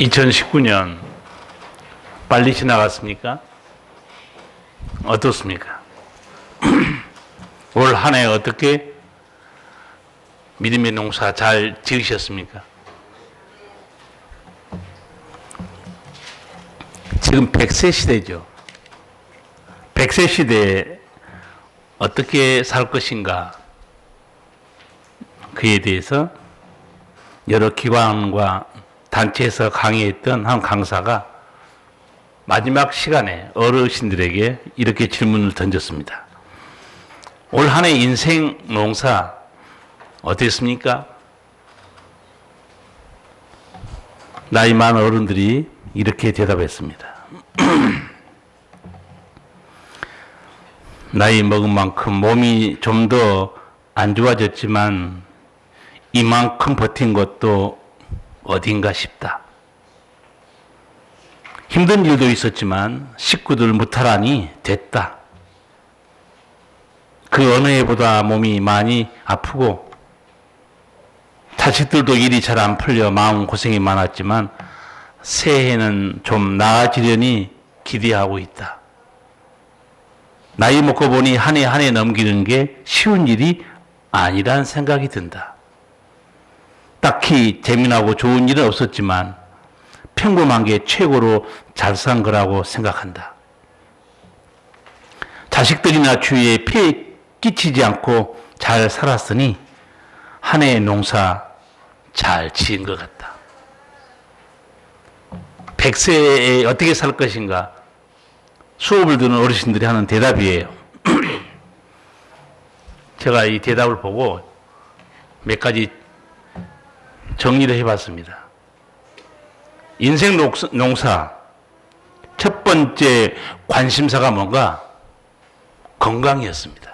2019년 빨리 지나갔습니까? 어떻습니까? 올 한 해 어떻게 믿음의 농사 잘 지으셨습니까? 지금 100세 시대죠. 100세 시대에 어떻게 살 것인가, 그에 대해서 여러 기관과 단체에서 강의했던 한 강사가 마지막 시간에 어르신들에게 이렇게 질문을 던졌습니다. 올 한 해 인생 농사 어땠습니까? 나이 많은 어른들이 이렇게 대답했습니다. 나이 먹은 만큼 몸이 좀 더 안 좋아졌지만 이만큼 버틴 것도 어딘가 싶다. 힘든 일도 있었지만 식구들 무탈하니 됐다. 그 어느 해보다 몸이 많이 아프고 자식들도 일이 잘 안 풀려 마음 고생이 많았지만 새해에는 좀 나아지려니 기대하고 있다. 나이 먹고 보니 한 해 한 해 넘기는 게 쉬운 일이 아니란 생각이 든다. 딱히 재미나고 좋은 일은 없었지만 평범한 게 최고로 잘 산 거라고 생각한다. 자식들이나 주위에 피해 끼치지 않고 잘 살았으니 한 해의 농사 잘 지은 것 같다. 100세에 어떻게 살 것인가, 수업을 듣는 어르신들이 하는 대답이에요. 제가 이 대답을 보고 몇 가지 정리를 해봤습니다. 인생 농사 첫 번째 관심사가 뭔가? 건강이었습니다.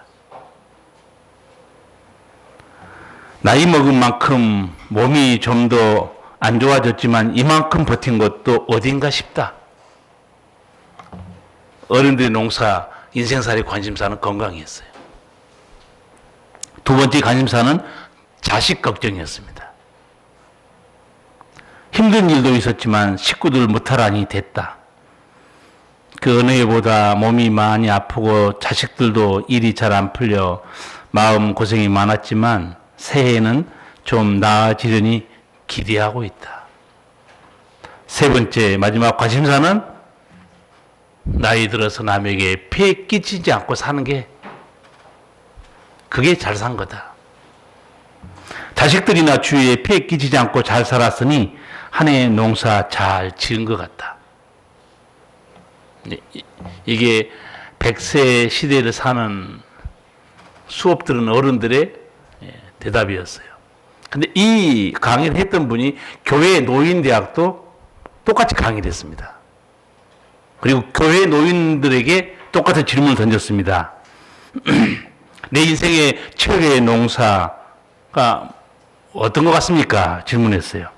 나이 먹은 만큼 몸이 좀 더 안 좋아졌지만 이만큼 버틴 것도 어딘가 싶다. 어른들의 농사, 인생살이 관심사는 건강이었어요. 두 번째 관심사는 자식 걱정이었습니다. 힘든 일도 있었지만 식구들 무탈하니 됐다. 그 어느 해보다 몸이 많이 아프고 자식들도 일이 잘 안 풀려 마음 고생이 많았지만 새해에는 좀 나아지려니 기대하고 있다. 세 번째 마지막 관심사는 나이 들어서 남에게 피해 끼치지 않고 사는 게, 그게 잘 산 거다. 자식들이나 주위에 피해 끼치지 않고 잘 살았으니 한 해의 농사 잘 지은 것 같다. 이게 100세 시대를 사는 수업 들은 어른들의 대답이었어요. 근데 이 강의를 했던 분이 교회 노인대학도 똑같이 강의를 했습니다. 그리고 교회 노인들에게 똑같은 질문을 던졌습니다. 내 인생의 최고의 농사가 어떤 것 같습니까? 질문했어요.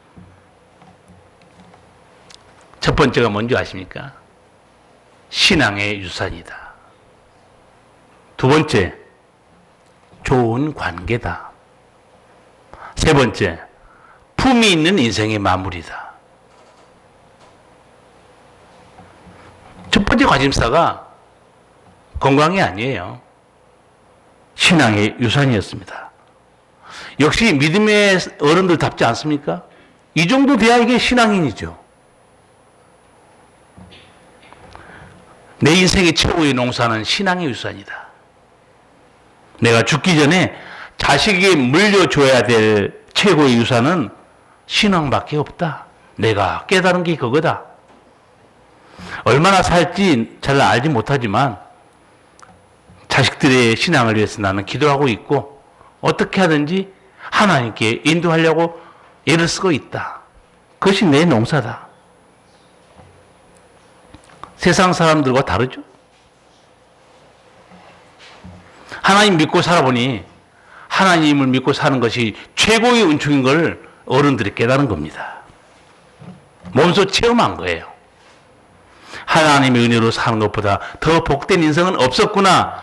첫 번째가 뭔지 아십니까? 신앙의 유산이다. 두 번째, 좋은 관계다. 세 번째, 품이 있는 인생의 마무리다. 첫 번째 관심사가 건강이 아니에요. 신앙의 유산이었습니다. 역시 믿음의 어른들답지 않습니까? 이 정도 돼야 이게 신앙인이죠. 내 인생의 최고의 농사는 신앙의 유산이다. 내가 죽기 전에 자식에게 물려줘야 될 최고의 유산은 신앙밖에 없다. 내가 깨달은 게 그거다. 얼마나 살지 잘 알지 못하지만 자식들의 신앙을 위해서 나는 기도하고 있고 어떻게 하든지 하나님께 인도하려고 애를 쓰고 있다. 그것이 내 농사다. 세상 사람들과 다르죠? 하나님 믿고 살아보니 하나님을 믿고 사는 것이 최고의 은총인 걸 어른들이 깨달은 겁니다. 몸소 체험한 거예요. 하나님의 은혜로 사는 것보다 더 복된 인생은 없었구나.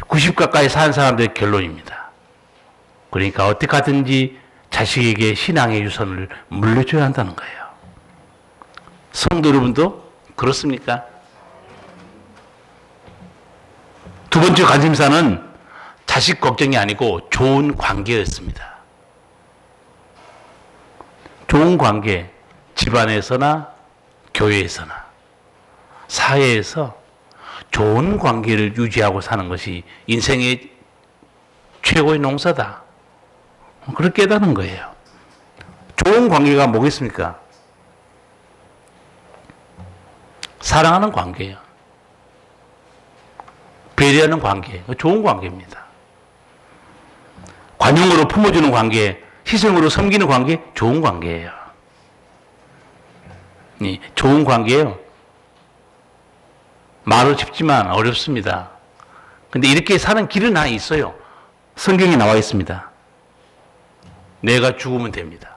90 가까이 사는 사람들의 결론입니다. 그러니까 어떻게 하든지 자식에게 신앙의 유산을 물려줘야 한다는 거예요. 성도 여러분도 그렇습니까? 두 번째 관심사는 자식 걱정이 아니고 좋은 관계였습니다. 좋은 관계, 집안에서나 교회에서나 사회에서 좋은 관계를 유지하고 사는 것이 인생의 최고의 농사다. 그렇게 깨닫는 거예요. 좋은 관계가 뭐겠습니까? 사랑하는 관계예요. 배려하는 관계, 좋은 관계입니다. 관용으로 품어주는 관계, 희생으로 섬기는 관계, 좋은 관계예요. 좋은 관계예요. 말은 쉽지만 어렵습니다. 근데 이렇게 사는 길은 하나 있어요. 성경에 나와 있습니다. 내가 죽으면 됩니다.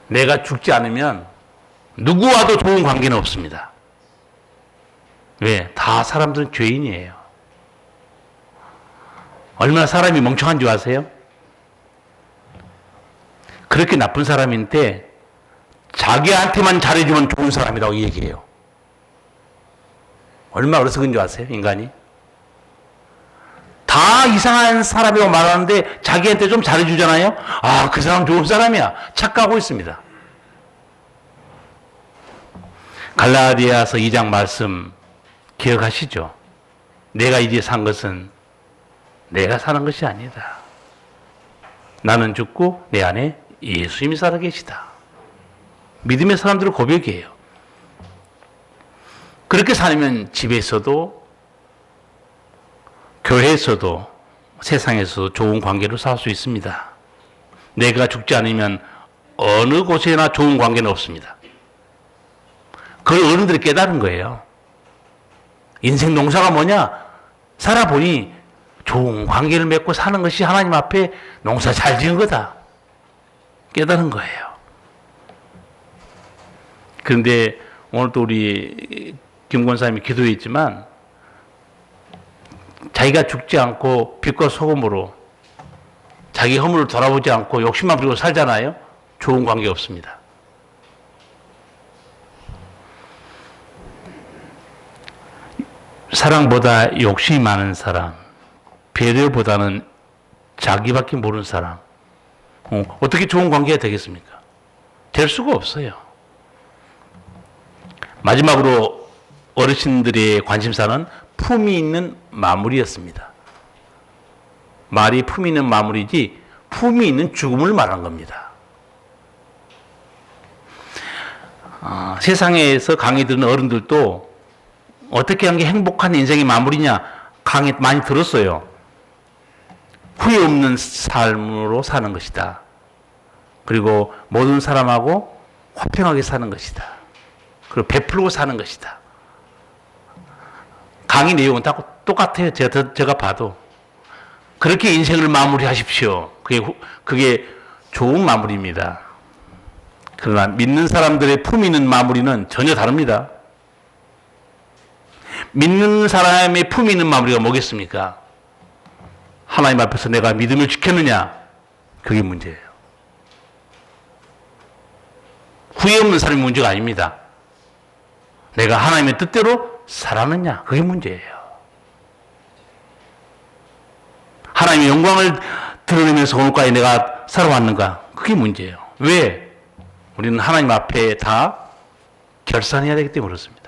내가 죽지 않으면 누구와도 좋은 관계는 없습니다. 왜? 다 사람들은 죄인이에요. 얼마나 사람이 멍청한 줄 아세요? 그렇게 나쁜 사람인데 자기한테만 잘해주면 좋은 사람이라고 얘기해요. 얼마나 어리석은 줄 아세요? 인간이? 다 이상한 사람이라고 말하는데 자기한테 좀 잘해주잖아요? 아, 그 사람 좋은 사람이야. 착각하고 있습니다. 갈라디아서 2장 말씀 기억하시죠? 내가 이제 산 것은 내가 사는 것이 아니다. 나는 죽고 내 안에 예수님이 살아 계시다. 믿음의 사람들은 고백이에요. 그렇게 살면 집에서도 교회에서도 세상에서도 좋은 관계를 살 수 있습니다. 내가 죽지 않으면 어느 곳에나 좋은 관계는 없습니다. 그걸 어른들이 깨달은 거예요. 인생 농사가 뭐냐? 살아보니 좋은 관계를 맺고 사는 것이 하나님 앞에 농사 잘 지은 거다. 깨달은 거예요. 그런데 오늘도 우리 김 권사님이 기도했지만 자기가 죽지 않고 빛과 소금으로 자기 허물을 돌아보지 않고 욕심만 부리고 살잖아요. 좋은 관계 없습니다. 사랑보다 욕심이 많은 사람, 배려보다는 자기밖에 모르는 사람, 어떻게 좋은 관계가 되겠습니까? 될 수가 없어요. 마지막으로 어르신들의 관심사는 품이 있는 마무리였습니다. 말이 품이 있는 마무리지 품이 있는 죽음을 말한 겁니다. 세상에서 강의 듣는 어른들도 어떻게 하는 게 행복한 인생의 마무리냐 강의 많이 들었어요. 후회 없는 삶으로 사는 것이다. 그리고 모든 사람하고 화평하게 사는 것이다. 그리고 베풀고 사는 것이다. 강의 내용은 다 똑같아요. 제가 봐도. 그렇게 인생을 마무리하십시오. 그게 좋은 마무리입니다. 그러나 믿는 사람들의 품 있는 마무리는 전혀 다릅니다. 믿는 사람의 품 있는 마무리가 뭐겠습니까? 하나님 앞에서 내가 믿음을 지켰느냐? 그게 문제예요. 후회 없는 사람이 문제가 아닙니다. 내가 하나님의 뜻대로 살았느냐? 그게 문제예요. 하나님의 영광을 드러내면서 오늘까지 내가 살아왔는가? 그게 문제예요. 왜? 우리는 하나님 앞에 다 결산해야 되기 때문에 그렇습니다.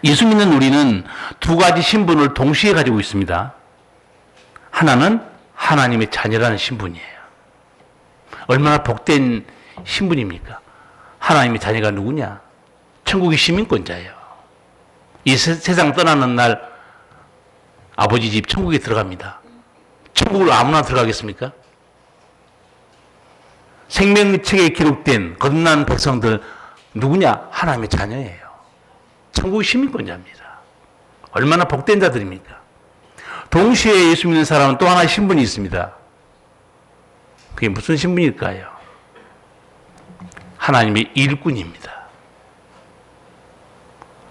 예수 믿는 우리는 두 가지 신분을 동시에 가지고 있습니다. 하나는 하나님의 자녀라는 신분이에요. 얼마나 복된 신분입니까? 하나님의 자녀가 누구냐? 천국의 시민권자예요. 이 세상 떠나는 날 아버지 집 천국에 들어갑니다. 천국을 아무나 들어가겠습니까? 생명책에 기록된 거듭난 백성들 누구냐? 하나님의 자녀예요. 천국의 시민권자입니다. 얼마나 복된 자들입니까? 동시에 예수 믿는 사람은 또 하나의 신분이 있습니다. 그게 무슨 신분일까요? 하나님의 일꾼입니다.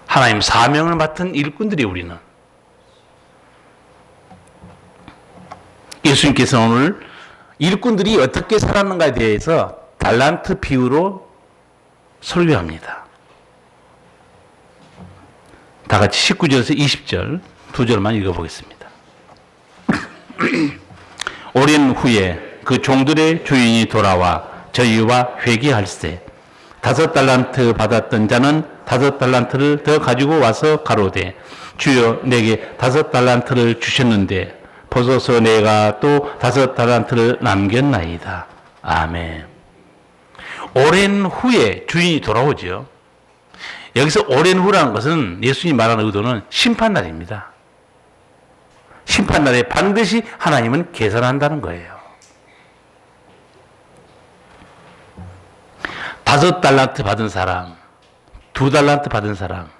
하나님 사명을 맡은 일꾼들이 우리는. 예수님께서 오늘 일꾼들이 어떻게 살았는가에 대해서 달란트 비유로 설교합니다. 다 같이 19절에서 20절 두 절만 읽어보겠습니다. 오랜 후에 그 종들의 주인이 돌아와 저희와 회개할세. 5달란트 받았던 자는 5달란트를 더 가지고 와서 가로되 주여 내게 5달란트를 주셨는데 벗어서 내가 또 5달란트를 남겼나이다. 아멘. 오랜 후에 주인이 돌아오죠. 여기서 오랜 후라는 것은 예수님이 말하는 의도는 심판날입니다. 심판날에 반드시 하나님은 계산한다는 거예요. 5달란트 받은 사람, 2달란트 받은 사람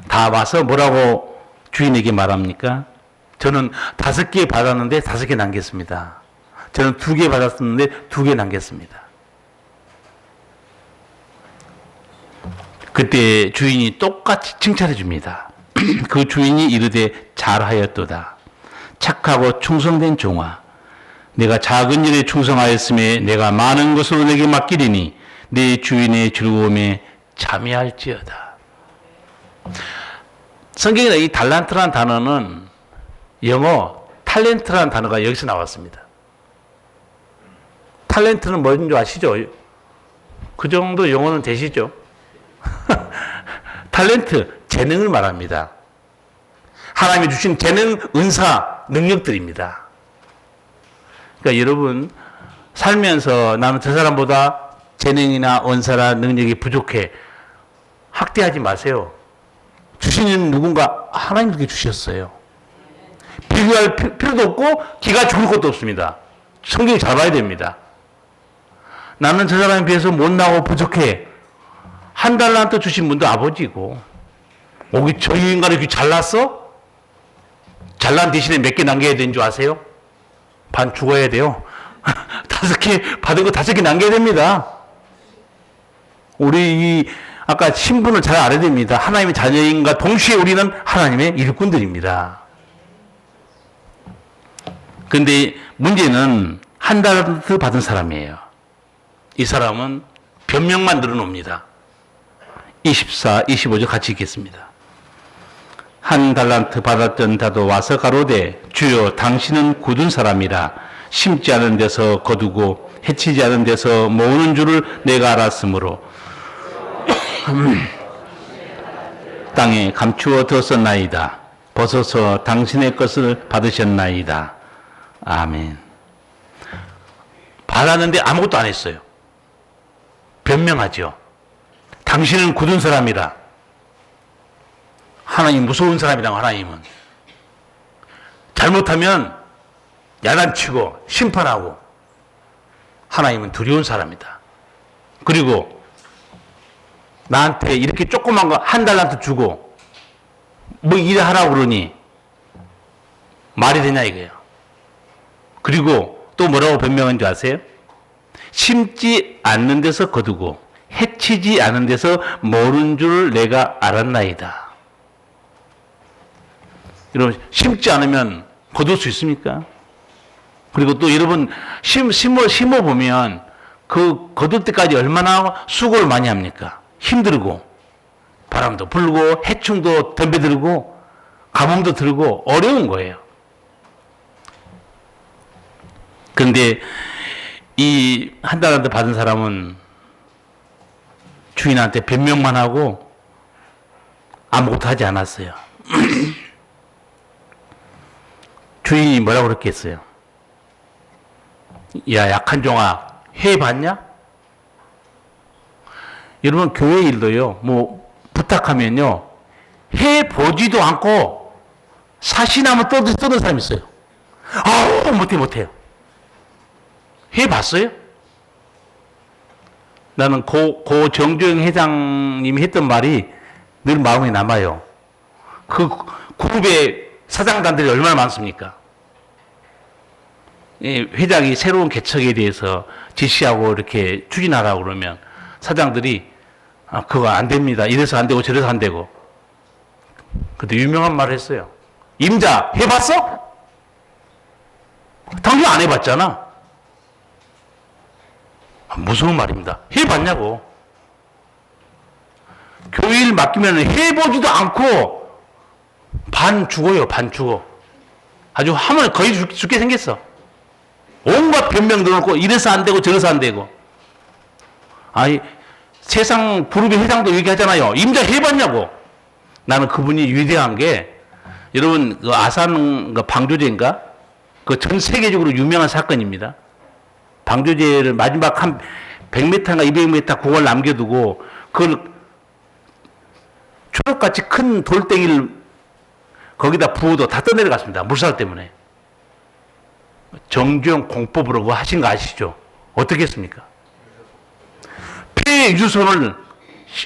다 와서 뭐라고 주인에게 말합니까? 저는 5개 받았는데 5개 남겼습니다. 저는 2개 받았었는데 2개 남겼습니다. 그때 주인이 똑같이 칭찬해 줍니다. 그 주인이 이르되 잘하였도다. 착하고 충성된 종아. 내가 작은 일에 충성하였음에 내가 많은 것으로 내게 맡기리니 내 주인의 즐거움에 참여할지어다. 성경에 이 달란트라는 단어는 영어 탤런트라는 단어가 여기서 나왔습니다. 탤런트는 뭔지 아시죠? 그 정도 영어는 되시죠? 탤런트, 재능을 말합니다. 하나님이 주신 재능, 은사, 능력들입니다. 그러니까 여러분 살면서 나는 저 사람보다 재능이나 은사나 능력이 부족해. 학대하지 마세요. 주시는 누군가 하나님께 주셨어요. 비교할 필요도 없고 기가 죽을 것도 없습니다. 성경 잘 봐야 됩니다. 나는 저 사람에 비해서 못나고 부족해. 1달란트 주신 분도 아버지고 저 인간이 이렇게 잘났어? 잘난 대신에 몇 개 남겨야 되는 줄 아세요? 반 죽어야 돼요. 5개 받은 거 5개 남겨야 됩니다. 우리 아까 신분을 잘 알아야 됩니다. 하나님의 자녀인과 동시에 우리는 하나님의 일꾼들입니다. 근데 문제는 1달란트 받은 사람이에요. 이 사람은 변명만 늘어놉니다. 24, 25절 같이 읽겠습니다. 1달란트 받았던 자도 와서 가로되 주여 당신은 굳은 사람이라 심지 않은 데서 거두고 해치지 않은 데서 모으는 줄을 내가 알았으므로 땅에 감추어 두었나이다. 벗어서 당신의 것을 받으셨나이다. 아멘. 받았는데 아무것도 안 했어요. 변명하죠. 당신은 굳은 사람이라. 하나님 무서운 사람이라고. 하나님은 잘못하면 야단치고 심판하고, 하나님은 두려운 사람이다. 그리고 나한테 이렇게 조그만 거 1달란트 주고 뭐 일하라고 그러니 말이 되냐 이거예요. 그리고 또 뭐라고 변명한 줄 아세요? 심지 않는 데서 거두고 해치지 않은 데서 모른 줄 내가 알았나이다. 여러분, 심지 않으면 거둘 수 있습니까? 그리고 또 여러분 심어 보면 그 거둘 때까지 얼마나 수고를 많이 합니까? 힘들고 바람도 불고 해충도 덤벼들고 가뭄도 들고 어려운 거예요. 그런데 이 1달란트 받은 사람은 주인한테 변명만 하고 아무것도 하지 않았어요. 주인이 뭐라고 그랬겠어요? 야, 약한 종아, 해봤냐? 여러분, 교회 일도요, 뭐, 부탁하면요, 해보지도 않고, 사시나무 떠든 사람이 있어요. 아우, 못해요. 해봤어요? 나는 고 정주영 회장님이 했던 말이 늘 마음에 남아요. 그 그룹의 사장단들이 얼마나 많습니까? 회장이 새로운 개척에 대해서 지시하고 이렇게 추진하라고 그러면 사장들이 그거 안 됩니다. 이래서 안 되고 저래서 안 되고. 근데 유명한 말을 했어요. 임자 해봤어? 당신 안 해봤잖아. 무서운 말입니다. 해봤냐고. 교회 일 맡기면 해보지도 않고 반 죽어요. 반 죽어. 아주 하면 거의 죽게 생겼어. 온갖 변명 넣어놓고 이래서 안 되고 저래서 안 되고. 아니 세상 부르비 회장도 얘기하잖아요. 임자 해봤냐고. 나는 그분이 위대한 게 여러분 그 아산 그 방조제인가? 그 전 세계적으로 유명한 사건입니다. 방조제를 마지막 한 100m인가 200m 구간을 남겨두고 그걸 초록같이 큰 돌덩이를 거기다 부어도 다 떠내려갔습니다. 물살 때문에. 정주영 공법으로 그거 하신 거 아시죠? 어떻게 했습니까? 폐 유조선을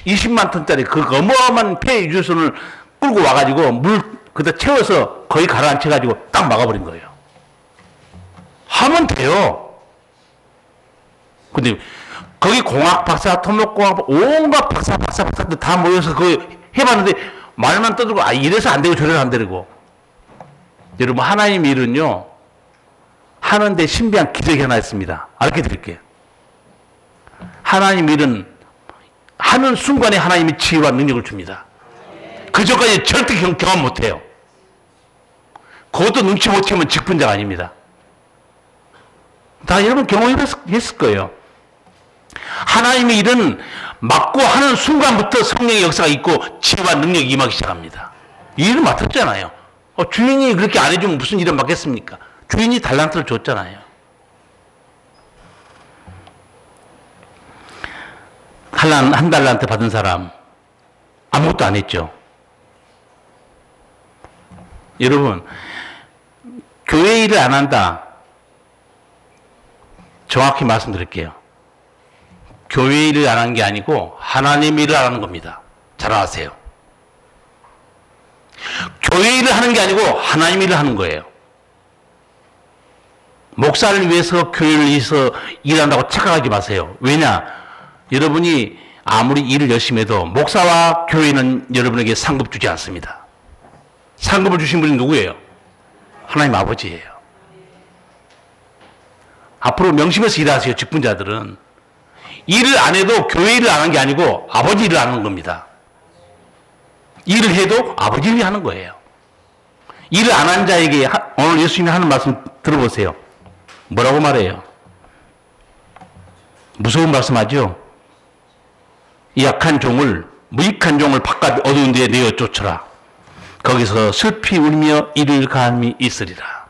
20만 톤짜리 그 어마어마한 폐 유조선을 끌고 와가지고 물 그다 채워서 거의 가라앉혀가지고 딱 막아버린 거예요. 하면 돼요. 근데 거기 공학 박사, 토목공학 온갖 박사들 다 모여서 그거 해봤는데 말만 떠들고 이래서 안 되고 저래서 안 되고. 여러분 하나님 일은요 하는데 신비한 기적이 하나 있습니다. 알게 드릴게요. 하나님 일은 하는 순간에 하나님이 지혜와 능력을 줍니다. 그 전까지 절대 경험 못해요. 그것도 눈치 못 채면 직분자가 아닙니다. 다 여러분 경험했을 거예요. 하나님의 일은 맡고 하는 순간부터 성령의 역사가 있고 지혜와 능력이 임하기 시작합니다. 이 일을 맡았잖아요. 주인이 그렇게 안 해주면 무슨 일을 맡겠습니까? 주인이 달란트를 줬잖아요. 한 달란트 받은 사람 아무것도 안 했죠. 여러분 교회 일을 안 한다. 정확히 말씀드릴게요. 교회 일을 안 한 게 아니고 하나님 일을 안 하는 겁니다. 잘 아세요. 교회 일을 하는 게 아니고 하나님 일을 하는 거예요. 목사를 위해서 교회를 위해서 일한다고 착각하지 마세요. 왜냐? 여러분이 아무리 일을 열심히 해도 목사와 교회는 여러분에게 상급 주지 않습니다. 상급을 주신 분이 누구예요? 하나님 아버지예요. 앞으로 명심해서 일하세요. 직분자들은. 일을 안 해도 교회 일을 안 한 게 아니고 아버지 일을 하는 겁니다. 일을 해도 아버지 일을 하는 거예요. 일을 안 한 자에게 오늘 예수님이 하는 말씀 들어보세요. 뭐라고 말해요? 무서운 말씀하죠? 약한 종을 무익한 종을 바깥 어두운 데에 내어 쫓으라. 거기서 슬피 울며 이를 감이 있으리라.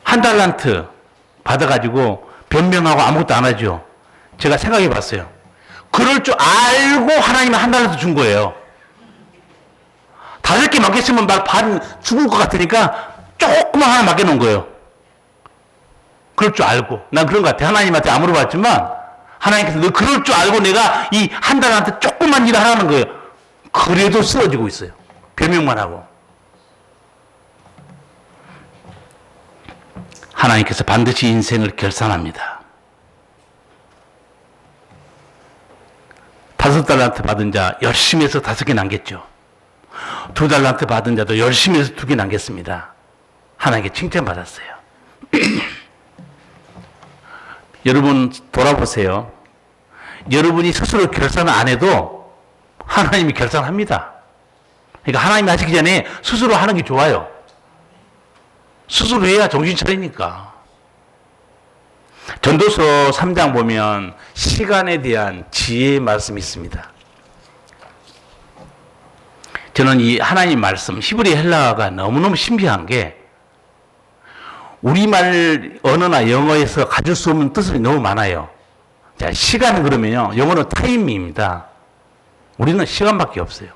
한 달란트 받아가지고 변명하고 아무것도 안 하죠. 제가 생각해 봤어요. 그럴 줄 알고 하나님은 한 달란트 준 거예요. 5개 맡겼으면 막 반 죽을 것 같으니까 조그만 하나 맡겨놓은 거예요. 그럴 줄 알고. 난 그런 것 같아. 하나님한테 안 물어봤지만 하나님께서 너 그럴 줄 알고 내가 이 한 달한테 조그만 일을 하라는 거예요. 그래도 쓰러지고 있어요. 변명만 하고. 하나님께서 반드시 인생을 결산합니다. 5달란트 받은 자 열심히 해서 5개 남겼죠. 2달란트 받은 자도 열심히 해서 2개 남겼습니다. 하나님께 칭찬받았어요. 여러분 돌아보세요. 여러분이 스스로 결산을 안 해도 하나님이 결산합니다. 그러니까 하나님이 하시기 전에 스스로 하는 게 좋아요. 스스로 해야 정신 차리니까. 전도서 3장 보면 시간에 대한 지혜의 말씀이 있습니다. 저는 이 하나님 말씀 히브리 헬라어가 너무너무 신비한 게 우리말 언어나 영어에서 가질 수 없는 뜻이 너무 많아요. 자, 시간 그러면요. 영어는 타임입니다. 우리는 시간밖에 없어요.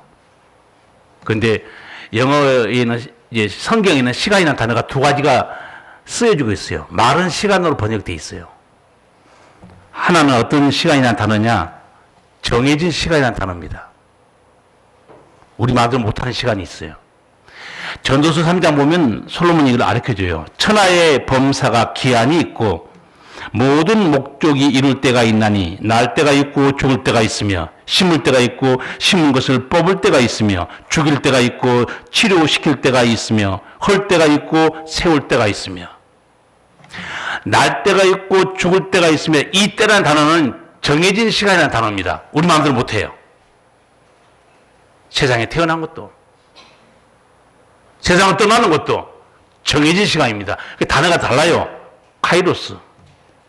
그런데 영어에는 이제 성경에는 시간이라는 단어가 2가지가 쓰여지고 있어요. 말은 시간으로 번역되어 있어요. 하나는 어떤 시간이라는 단어냐? 정해진 시간이라는 단어입니다. 우리 말도 못하는 시간이 있어요. 전도서 3장 보면 솔로몬이 이걸 가르쳐줘요. 천하의 범사가 기한이 있고 모든 목적이 이룰 때가 있나니 날 때가 있고 죽을 때가 있으며 심을 때가 있고 심은 것을 뽑을 때가 있으며 죽일 때가 있고 치료시킬 때가 있으며 헐 때가 있고 세울 때가 있으며 날 때가 있고 죽을 때가 있으며 이 때라는 단어는 정해진 시간이라는 단어입니다. 우리 마음대로 못해요. 세상에 태어난 것도 세상을 떠나는 것도 정해진 시간입니다. 그 단어가 달라요. 카이로스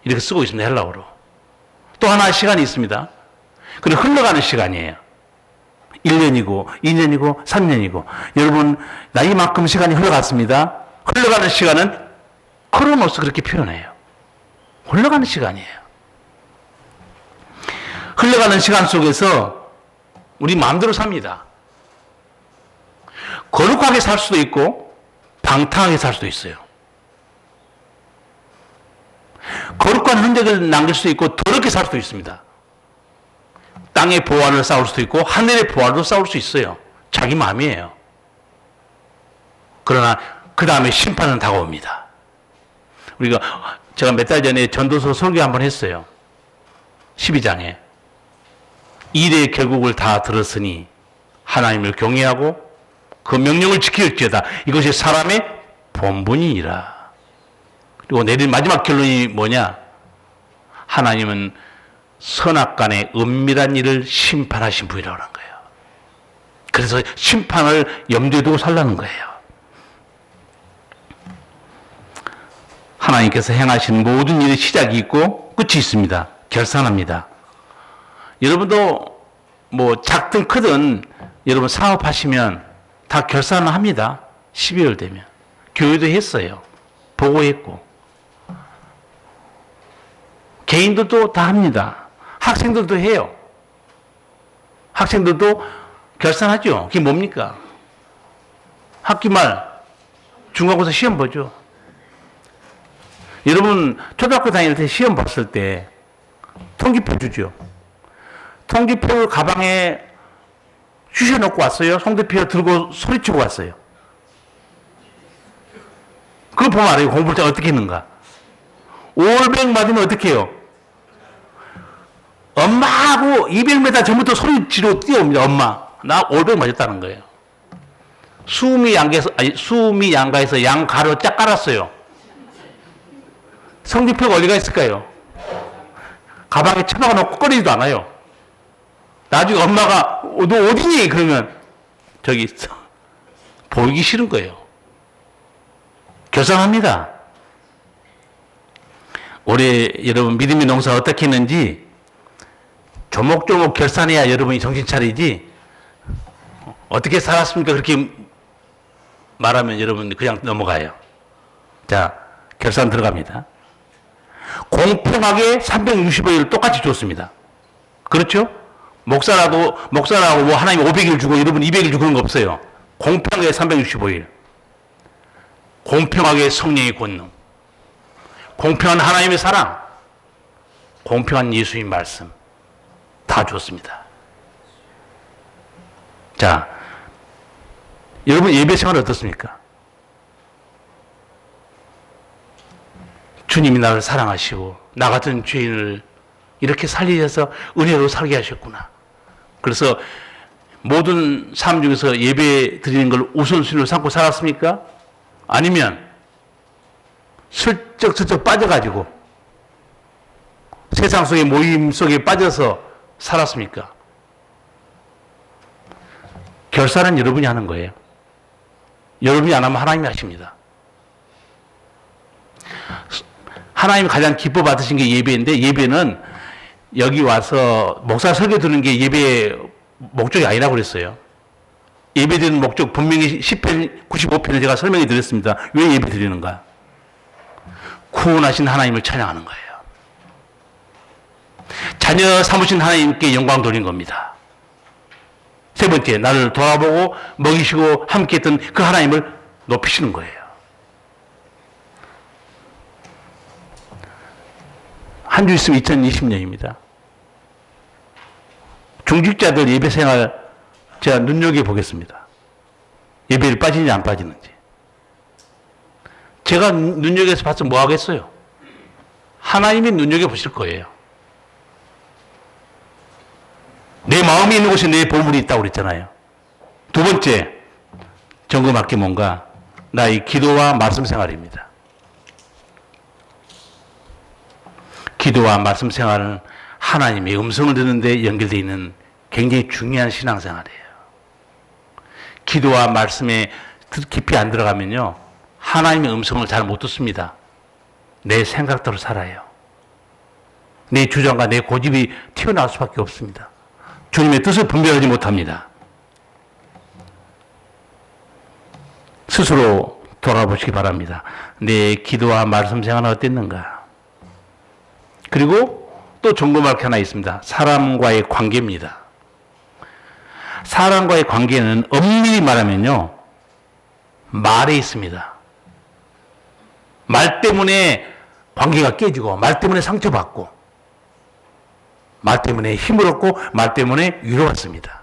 이렇게 쓰고 있습니다. 헬라어로. 또 하나의 시간이 있습니다. 그리고 흘러가는 시간이에요. 1년이고 2년이고 3년이고 여러분 나이만큼 시간이 흘러갔습니다. 흘러가는 시간은 크로노스 그렇게 표현해요. 흘러가는 시간이에요. 흘러가는 시간 속에서 우리 마음대로 삽니다. 거룩하게 살 수도 있고 방탕하게 살 수도 있어요. 거룩한 흔적을 남길 수도 있고 더럽게 살 수도 있습니다. 땅의 보화를 쌓을 수도 있고 하늘의 보화도 쌓을 수 있어요. 자기 마음이에요. 그러나 그 다음에 심판은 다가옵니다. 제가 몇 달 전에 전도서 설교 한번 했어요. 12장에 일의 결국을 다 들었으니 하나님을 경외하고 그 명령을 지킬지어다. 이것이 사람의 본분이니라. 그리고 내린 마지막 결론이 뭐냐? 하나님은 선악간의 은밀한 일을 심판하신 분이라고 하는 거예요. 그래서 심판을 염두에 두고 살라는 거예요. 하나님께서 행하신 모든 일의 시작이 있고 끝이 있습니다. 결산합니다. 여러분도 뭐 작든 크든 여러분 사업하시면 다 결산을 합니다. 12월 되면. 교회도 했어요. 보고했고. 개인들도 다 합니다. 학생들도 해요. 학생들도 결산하죠. 그게 뭡니까? 학기 말 중간고사 시험 보죠. 여러분 초등학교 다닐 때 시험 봤을 때 통지표 주죠. 통지표 가방에 주셔놓고 왔어요. 송대표 들고 소리치고 왔어요. 그거 보면 알아요. 공부를 때 어떻게 했는가. 500 맞으면 어떻게 해요? 엄마하고 200m 전부터 소리 지르고 뛰어옵니다. 엄마. 나 500 맞았다는 거예요. 수미 양가에서 양가로 쫙 깔았어요. 성지표가 어디가 있을까요? 가방에 처박아 놓고 꺼리지도 않아요. 나중에 엄마가 너 어디니? 그러면 저기 보이기 싫은 거예요. 결산합니다. 올해 여러분 믿음의 농사 어떻게 했는지 조목조목 결산해야 여러분이 정신 차리지 어떻게 살았습니까? 그렇게 말하면 여러분 그냥 넘어가요. 자, 결산 들어갑니다. 공평하게 365일 똑같이 줬습니다. 그렇죠? 목사라고 뭐 하나님 500일 주고 여러분 200일 주고 그런 거 없어요. 공평하게 365일. 공평하게 성령의 권능. 공평한 하나님의 사랑. 공평한 예수의 말씀. 다 줬습니다. 자, 여러분 예배 생활 어떻습니까? 주님이 나를 사랑하시고 나 같은 죄인을 이렇게 살리셔서 은혜로 살게 하셨구나. 그래서 모든 삶 중에서 예배 드리는 걸 우선순위로 삼고 살았습니까? 아니면 슬쩍슬쩍 빠져가지고 세상 속의 모임 속에 빠져서 살았습니까? 결산은 여러분이 하는 거예요. 여러분이 안 하면 하나님이 하십니다. 하나님이 가장 기뻐 받으신 게 예배인데 예배는 여기 와서 목사 설교 듣는 게 예배의 목적이 아니라고 그랬어요. 예배 드리는 목적 분명히 10편, 95편에 제가 설명해 드렸습니다. 왜 예배 드리는가? 구원하신 하나님을 찬양하는 거예요. 자녀 삼으신 하나님께 영광 돌린 겁니다. 세 번째, 나를 돌아보고 먹이시고 함께 했던 그 하나님을 높이시는 거예요. 한 주 있으면 2020년입니다. 중직자들 예배 생활 제가 눈여겨보겠습니다. 예배를 빠지는지 안 빠지는지. 제가 눈여겨서 봤으면 뭐 하겠어요? 하나님이 눈여겨보실 거예요. 내 마음이 있는 곳에 내 보물이 있다고 그랬잖아요. 두 번째, 점검할 게 뭔가? 나의 기도와 말씀 생활입니다. 기도와 말씀 생활은 하나님의 음성을 듣는데 연결되어 있는 굉장히 중요한 신앙생활이에요. 기도와 말씀에 깊이 안 들어가면요, 하나님의 음성을 잘 못 듣습니다. 내 생각대로 살아요. 내 주장과 내 고집이 튀어나올 수밖에 없습니다. 주님의 뜻을 분별하지 못합니다. 스스로 돌아보시기 바랍니다. 내 기도와 말씀 생활은 어땠는가? 그리고 또 점검할 게 하나 있습니다. 사람과의 관계입니다. 사람과의 관계는 엄밀히 말하면요, 말에 있습니다. 말 때문에 관계가 깨지고, 말 때문에 상처받고, 말 때문에 힘을 얻고, 말 때문에 위로받습니다.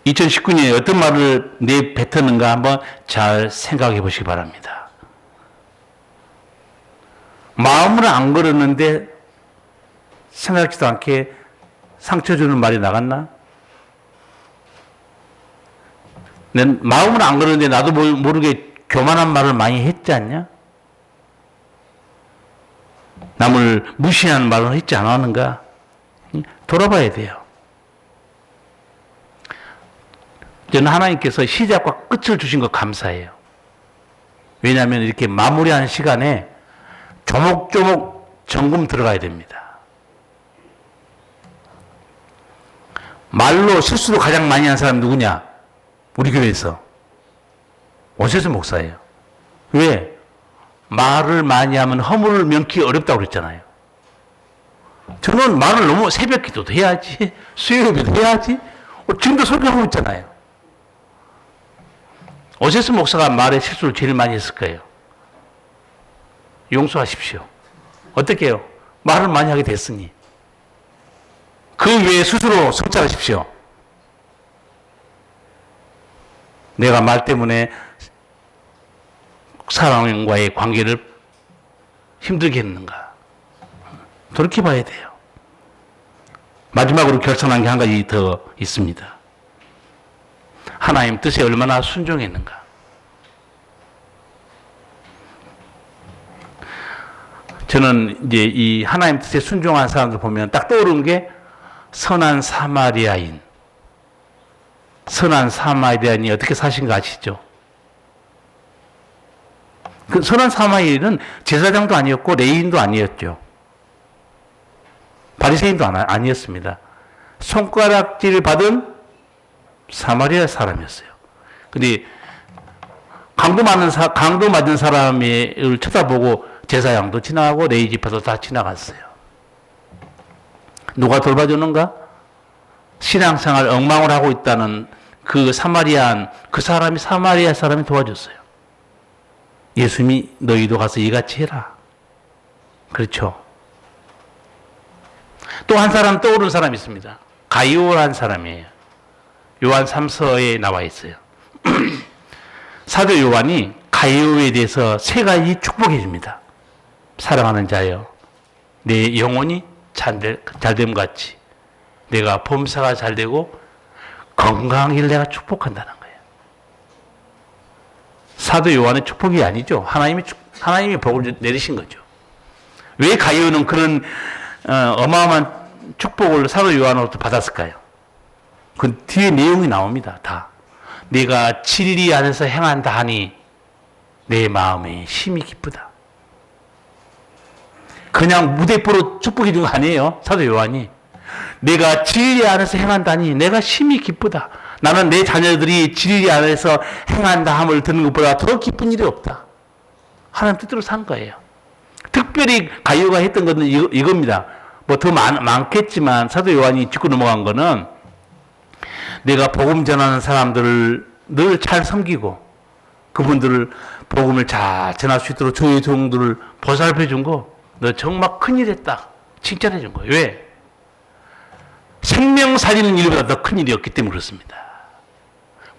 2019년에 어떤 말을 내뱉었는가 한번 잘 생각해 보시기 바랍니다. 마음으로 안 걸었는데 생각지도 않게 상처 주는 말이 나갔나? 난 마음으로 안 걸었는데 나도 모르게 교만한 말을 많이 했지 않냐? 남을 무시하는 말을 했지 않았는가? 돌아봐야 돼요. 저는 하나님께서 시작과 끝을 주신 거 감사해요. 왜냐하면 이렇게 마무리하는 시간에 조목조목 점검 들어가야 됩니다. 말로 실수로 가장 많이 한 사람 누구냐? 우리 교회에서 오세스 목사예요. 왜? 말을 많이 하면 허물을 면키 어렵다고 그랬잖아요. 저는 말을 너무 새벽 기도도 해야지, 수요일에도 해야지, 지금도 설교하고 있잖아요. 오세스 목사가 말에 실수를 제일 많이 했을 거예요. 용서하십시오. 어떻게 해요? 말을 많이 하게 됐으니. 그 외에 스스로 성찰하십시오. 내가 말 때문에 사람과의 관계를 힘들게 했는가? 돌이켜봐야 돼요. 마지막으로 결정한 게 한 가지 더 있습니다. 하나님 뜻에 얼마나 순종했는가? 저는 이제 이 하나님 뜻에 순종한 사람들 보면 딱 떠오르는 게 선한 사마리아인. 선한 사마리아인이 어떻게 사신 거 아시죠? 그 선한 사마리아인은 제사장도 아니었고 레위인도 아니었죠. 바리새인도 아니었습니다. 손가락질 받은 사마리아 사람이었어요. 근데 강도 맞은 사람을 쳐다보고 제사장도 지나가고 레위 지파도 다 지나갔어요. 누가 돌봐주는가? 신앙생활 엉망을 하고 있다는 그 사마리아 사람이 도와줬어요. 예수님이 너희도 가서 이같이 해라. 그렇죠. 또 한 사람 떠오르는 사람이 있습니다. 가이오라는 사람이에요. 요한 3서에 나와 있어요. 사도 요한이 가이오에 대해서 세 가지 축복해 줍니다. 사랑하는 자여, 내 영혼이 잘됨 같이 내가 범사가 잘되고 건강하길 내가 축복한다는 거예요. 사도 요한의 축복이 아니죠. 하나님이 복을 내리신 거죠. 왜 가이오는 그런 어마어마한 축복을 사도 요한으로부터 받았을까요? 그 뒤에 내용이 나옵니다. 다. 내가 진리 안에서 행한다 하니 내 마음에 심히 기쁘다. 그냥 무대포로 축복해 준 거 아니에요. 사도 요한이. 내가 진리 안에서 행한다니 내가 심히 기쁘다. 나는 내 자녀들이 진리 안에서 행한다 함을 듣는 것보다 더 기쁜 일이 없다. 하나님 뜻대로 산 거예요. 특별히 가이오가 했던 것은 이겁니다. 뭐 더 많겠지만 사도 요한이 짚고 넘어간 거는 내가 복음 전하는 사람들을 늘 잘 섬기고 그분들을 복음을 잘 전할 수 있도록 주의 종들을 보살펴 준 거, 너 정말 큰일 했다. 칭찬해 준 거예요. 왜? 생명 살리는 일보다 더 큰 일이었기 때문에 그렇습니다.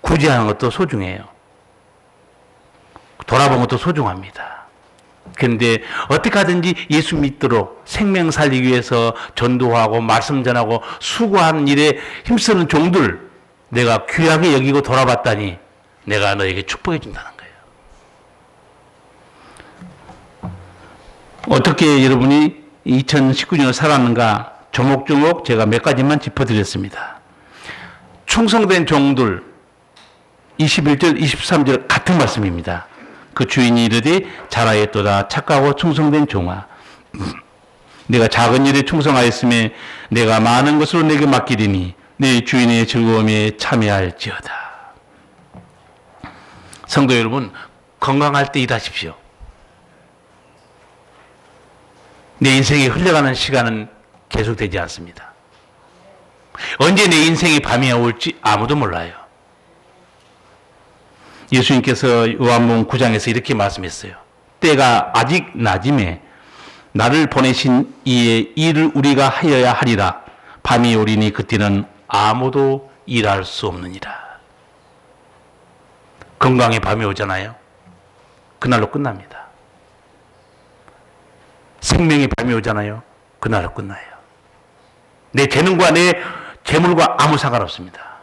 구제하는 것도 소중해요. 돌아보는 것도 소중합니다. 그런데 어떻게 하든지 예수 믿도록 생명 살리기 위해서 전도하고 말씀 전하고 수고하는 일에 힘쓰는 종들 내가 귀하게 여기고 돌아봤다니 내가 너에게 축복해 준다는 거예요. 어떻게 여러분이 2019년을 살았는가 조목조목 제가 몇 가지만 짚어드렸습니다. 충성된 종들 21절 23절 같은 말씀입니다. 그 주인이 이르되 잘하였도다 착하고 충성된 종아 내가 작은 일에 충성하였음에 내가 많은 것으로 내게 맡기리니 네 주인의 즐거움에 참여할지어다. 성도 여러분, 건강할 때 일하십시오. 내 인생이 흘러가는 시간은 계속되지 않습니다. 언제 내 인생이 밤이 올지 아무도 몰라요. 예수님께서 요한복음 9장에서 이렇게 말씀했어요. 때가 아직 낮임에 나를 보내신 이의 일을 우리가 하여야 하리라. 밤이 오리니 그때는 아무도 일할 수 없느니라. 건강에 밤이 오잖아요. 그날로 끝납니다. 생명의 밤이 오잖아요. 그날로 끝나요. 내 재능과 내 재물과 아무 상관없습니다.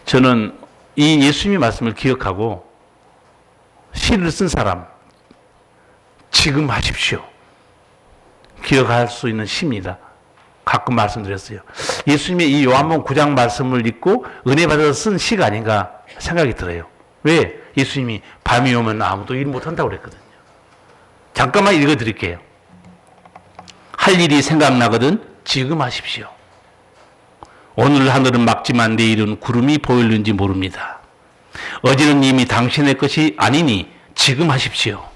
저는 이 예수님의 말씀을 기억하고 시를 쓴 사람 지금 하십시오. 기억할 수 있는 시입니다. 가끔 말씀드렸어요. 예수님의 이 요한복음 9장 말씀을 읽고 은혜 받아서 쓴 시가 아닌가 생각이 들어요. 왜? 예수님이 밤이 오면 아무도 일 못한다고 그랬거든요. 잠깐만 읽어드릴게요. 할 일이 생각나거든 지금 하십시오. 오늘 하늘은 맑지만 내일은 구름이 보일는지 모릅니다. 어제는 이미 당신의 것이 아니니 지금 하십시오.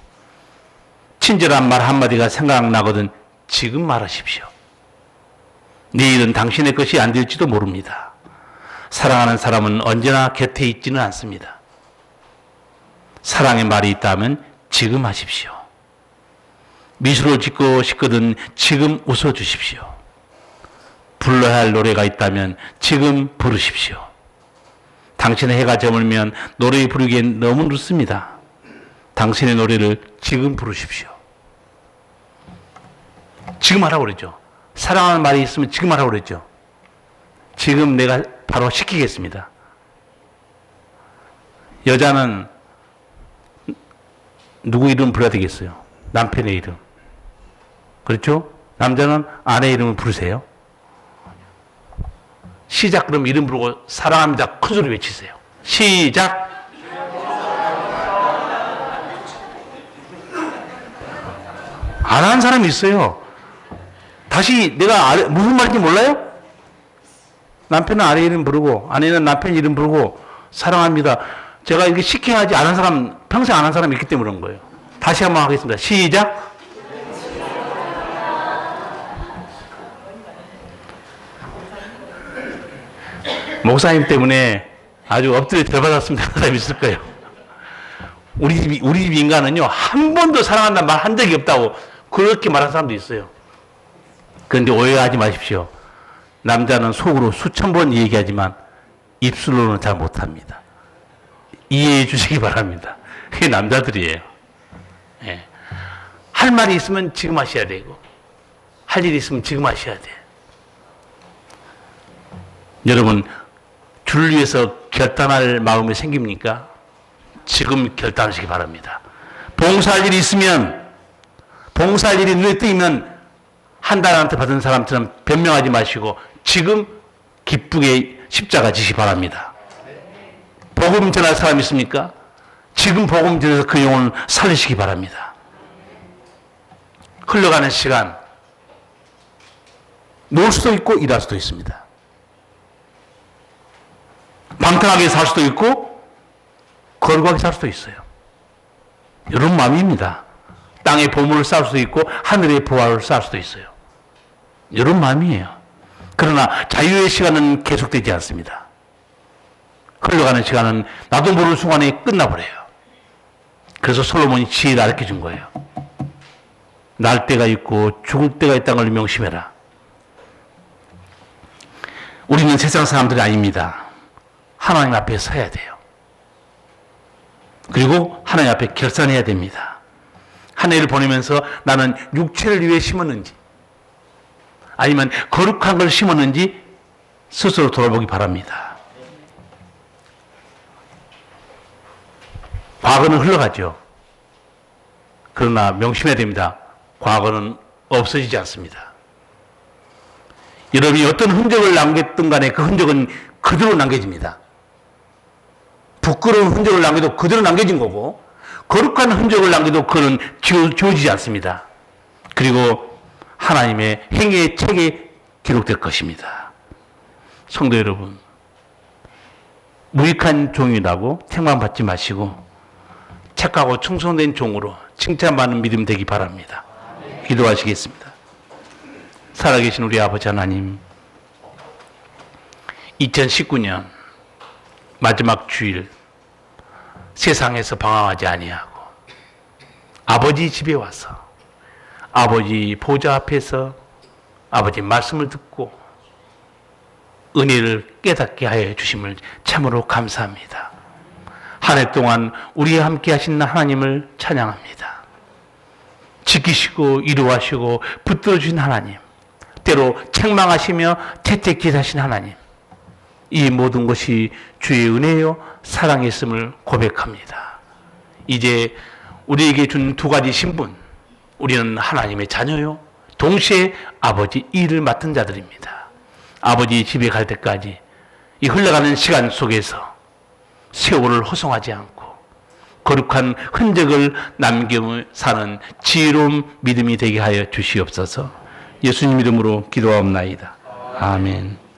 친절한 말 한마디가 생각나거든 지금 말하십시오. 내일은 당신의 것이 안 될지도 모릅니다. 사랑하는 사람은 언제나 곁에 있지는 않습니다. 사랑의 말이 있다면 지금 하십시오. 미소를 짓고 싶거든 지금 웃어주십시오. 불러야 할 노래가 있다면 지금 부르십시오. 당신의 해가 저물면 노래 부르기엔 너무 늦습니다. 당신의 노래를 지금 부르십시오. 지금 하라고 그랬죠. 사랑하는 말이 있으면 지금 하라고 그랬죠. 지금 내가 바로 시키겠습니다. 여자는 누구 이름 불러야 되겠어요? 남편의 이름. 그렇죠? 남자는 아내 이름을 부르세요. 시작 그럼 이름 부르고 사랑합니다. 큰 소리 외치세요. 시작. 안 하는 사람이 있어요. 다시 내가 무슨 말인지 몰라요? 남편은 아내 이름 부르고 아내는 남편 이름 부르고 사랑합니다. 제가 이렇게 시켜야지 안 한 사람 평생 안 한 사람이 있기 때문에 그런 거예요. 다시 한번 하겠습니다. 시작. 목사님 때문에 아주 엎드려 들어받았으면 하는 사람이 있을 거예요. 우리 집 인간은요, 한 번도 사랑한다는 말 한 적이 없다고 그렇게 말하는 사람도 있어요. 그런데 오해하지 마십시오. 남자는 속으로 수천 번 얘기하지만 입술로는 잘 못합니다. 이해해 주시기 바랍니다. 그게 남자들이에요. 예. 할 말이 있으면 지금 하셔야 되고, 할 일이 있으면 지금 하셔야 돼요. 여러분, 주를 위해서 결단할 마음이 생깁니까? 지금 결단하시기 바랍니다. 봉사할 일이 있으면, 봉사할 일이 눈에 띄면 한 달한테 받은 사람처럼 변명하지 마시고 지금 기쁘게 십자가 지시 바랍니다. 복음 전할 사람 있습니까? 지금 복음 전해서 그 영혼을 살리시기 바랍니다. 흘러가는 시간, 놀 수도 있고 일할 수도 있습니다. 방탕하게 살 수도 있고 거룩하게 살 수도 있어요. 이런 마음입니다. 땅에 보물을 쌓을 수도 있고 하늘의 보화를 쌓을 수도 있어요. 이런 마음이에요. 그러나 자유의 시간은 계속되지 않습니다. 흘러가는 시간은 나도 모르는 순간에 끝나버려요. 그래서 솔로몬이 지혜를 가르쳐 준 거예요. 날 때가 있고 죽을 때가 있다는 걸 명심해라. 우리는 세상 사람들이 아닙니다. 하나님 앞에 서야 돼요. 그리고 하나님 앞에 결산해야 됩니다. 한 해를 보내면서 나는 육체를 위해 심었는지 아니면 거룩한 걸 심었는지 스스로 돌아보기 바랍니다. 과거는 흘러가죠. 그러나 명심해야 됩니다. 과거는 없어지지 않습니다. 여러분이 어떤 흔적을 남겼든 간에 그 흔적은 그대로 남겨집니다. 부끄러운 흔적을 남겨도 그대로 남겨진 거고 거룩한 흔적을 남겨도 그는 지워지지 않습니다. 그리고 하나님의 행위의 책에 기록될 것입니다. 성도 여러분, 무익한 종이라고 책망받지 마시고 착하고 충성된 종으로 칭찬받는 믿음 되기 바랍니다. 기도하시겠습니다. 살아계신 우리 아버지 하나님, 2019년 마지막 주일 세상에서 방황하지 아니하고 아버지 집에 와서 아버지 보좌 앞에서 아버지 말씀을 듣고 은혜를 깨닫게 하여 주심을 참으로 감사합니다. 한 해 동안 우리와 함께 하신 하나님을 찬양합니다. 지키시고 이루하시고 붙들어 주신 하나님, 때로 책망하시며 채찍질하신 하나님, 이 모든 것이 주의 은혜요 사랑이었음을 고백합니다. 이제 우리에게 준 두 가지 신분, 우리는 하나님의 자녀요 동시에 아버지 일을 맡은 자들입니다. 아버지 집에 갈 때까지 이 흘러가는 시간 속에서 세월을 허송하지 않고 거룩한 흔적을 남겨 사는 지혜로운 믿음이 되게 하여 주시옵소서. 예수님 이름으로 기도하옵나이다. 아멘.